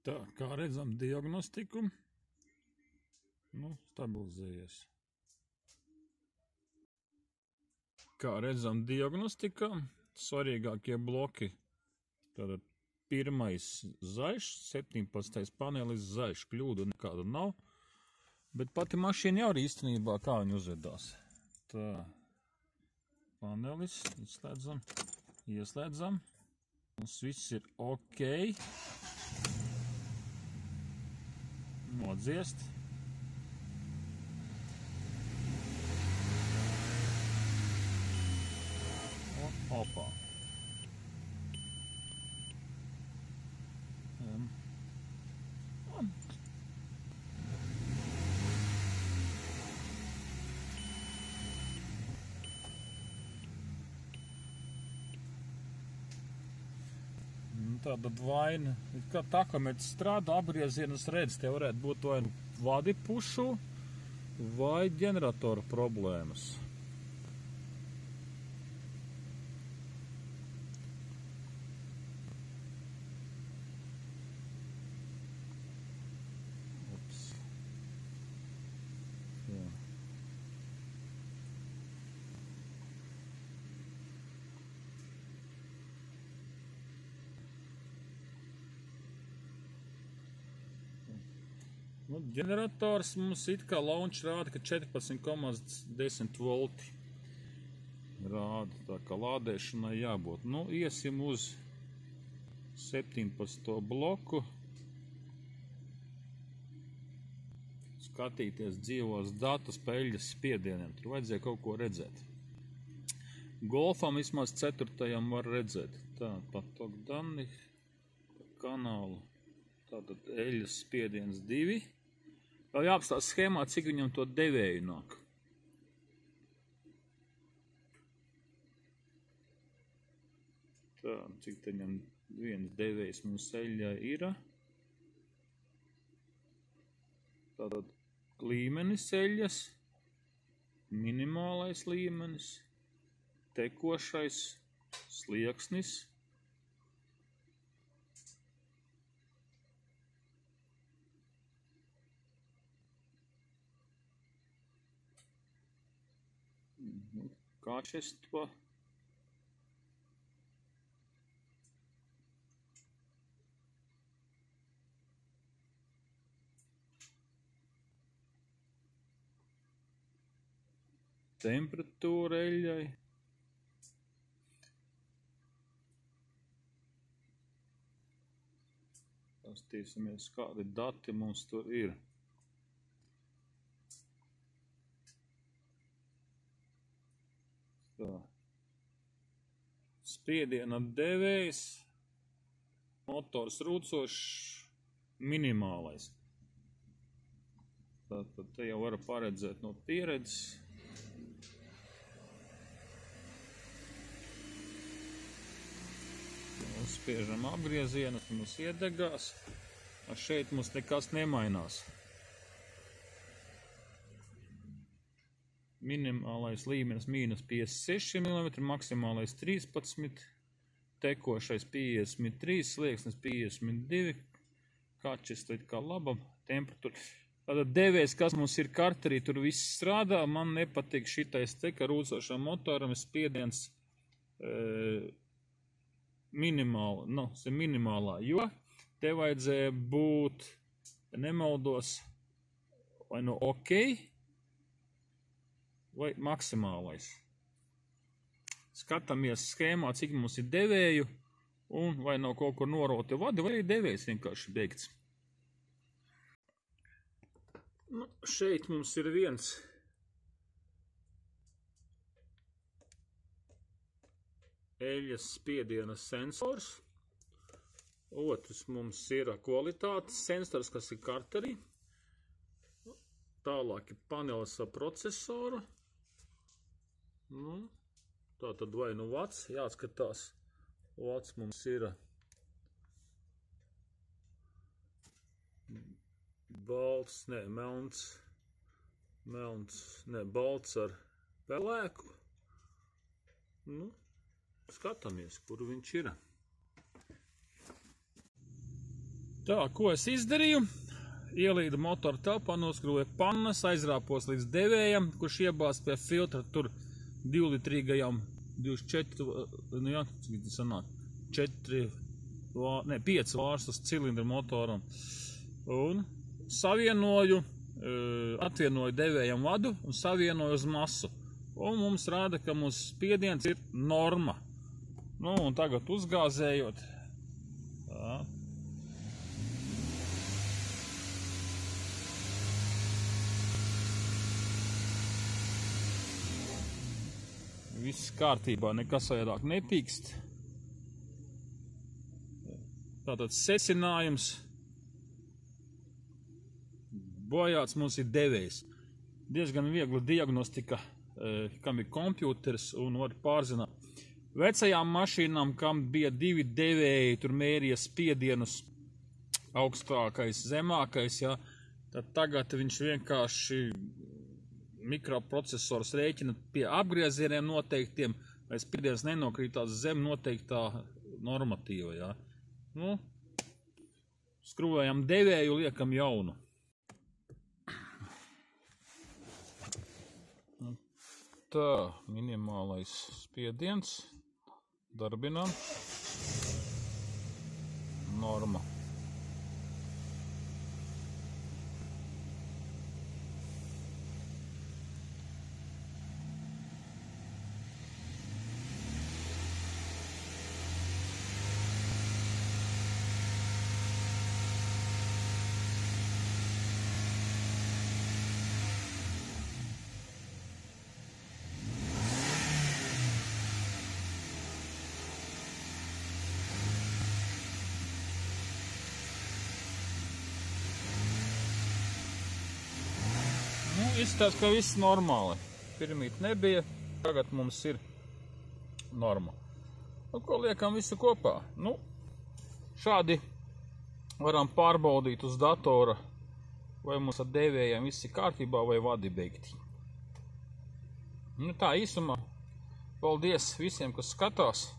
Tā, kā redzam diagnostiku, stabilizējies. Kā redzam diagnostikā, svarīgākie bloki. Tātad pirmais zaļš, 17. panelis zaļš, kļūdu nekāda nav. Bet pati mašīna jau ir īstenībā, kā viņa uzvedās. Tā, panelis, izslēdzam, ieslēdzam. Mums viss ir ok. Nodziest. Un opā. Tātad vaina, kā takometrs strādā, apgriezienus redz, te varētu būt vai vadi pušu vai ģeneratoru problēmas. Ups. Jā. Ģenerators mums it kā launch rāda, ka 14,10 volti rāda, tā kā lādēšanai jābūt. Iesim uz 17. bloku. Skatīties dzīvos datus pa eļļas spiedieniem. Tur vajadzēja kaut ko redzēt. Golfam vismaz 4. var redzēt. Tā, patok dani, kanālu. Tātad eļļas spiediens 2. Vēl jāapstāsta schēmā, cik viņam to devēju nāk. Tā, cik te viņam viens devējs mums eļļā ir. Tātad līmenis eļļas, minimālais līmenis, tekošais, slieksnis. Качество. Temperatūra eļļai. Pastīsimies, kādi dati mums tur ir. Tā. Spiediena devējs, motors rūcošs, minimālais. Tātad te jau var paredzēt no pieredzes. Uzspiežam apgriezienus, mums iedegās. Šeit mums nekas nemainās. Minimālais līmenis -56 mm, maksimālais 13, tekošais 53, slieksnis 52, kačesto it kā labam, temperatūra. Tātad devējs, kas mums ir karterī, tur viss strādā, man nepatīk šitais te, ka rūcošam motoram ir spiediens minimālā, jo te vajadzēja būt, nemaldos, vai ok, vai maksimālais. Skatāmies schēmā, cik mums ir devēju, un vai nav kaut kur noroti vadi, vai arī devējs vienkārši beigts. Šeit mums ir viens eļļas spiediena sensors. Otrs mums ir kvalitātes sensors, kas ir karterī. Tālāk ir panelis ar procesoru. Tā tad vai vats, jāskatās, vats mums ir balts, balts ar pelēku. Skatāmies, kur viņš ir. Tā, ko es izdarīju? Ielīdu motoru telpā, noskrūvēju pannas, aizrāpos līdz devējam, kurš iebāz pie filtra tur 2-litrīgajam 24, nu jā, cik tas sanāk, 5 vārstus cilindru motoram. Un savienoju, atvienoju devējam vadu un savienoju uz masu. Un mums rāda, ka mūsu spiediens ir norma. Nu, un tagad uzgāzējot. Tā. Viss kārtībā, nekas vairāk nepīkst. Tātad secinājums. Bojāts mums ir devējs. Diezgan viegla diagnostika, kam ir kompjūters un var pārzināt. Vecajām mašīnām, kam bija 2 devēji, tur mērīja spiedienus augstākais, zemākais, ja, tad tagad viņš vienkārši mikroprocesors rēķina pie apgriezieniem noteiktiem, lai spiediens nenokrītās zem noteiktā normatīva. Ja. Nu, skrūvējam devēju, liekam jaunu. Tā, minimālais spiediens, darbinām, norma. Izskatās, ka viss normāli. Pirmīt nebija, tagad mums ir norma. Nu, ko liekam visu kopā? Nu, šādi varam pārbaudīt uz datora, vai mums ar devējiem viss ir kārtībā, vai vadi beigti. Nu, tā īsumā, paldies visiem, kas skatās.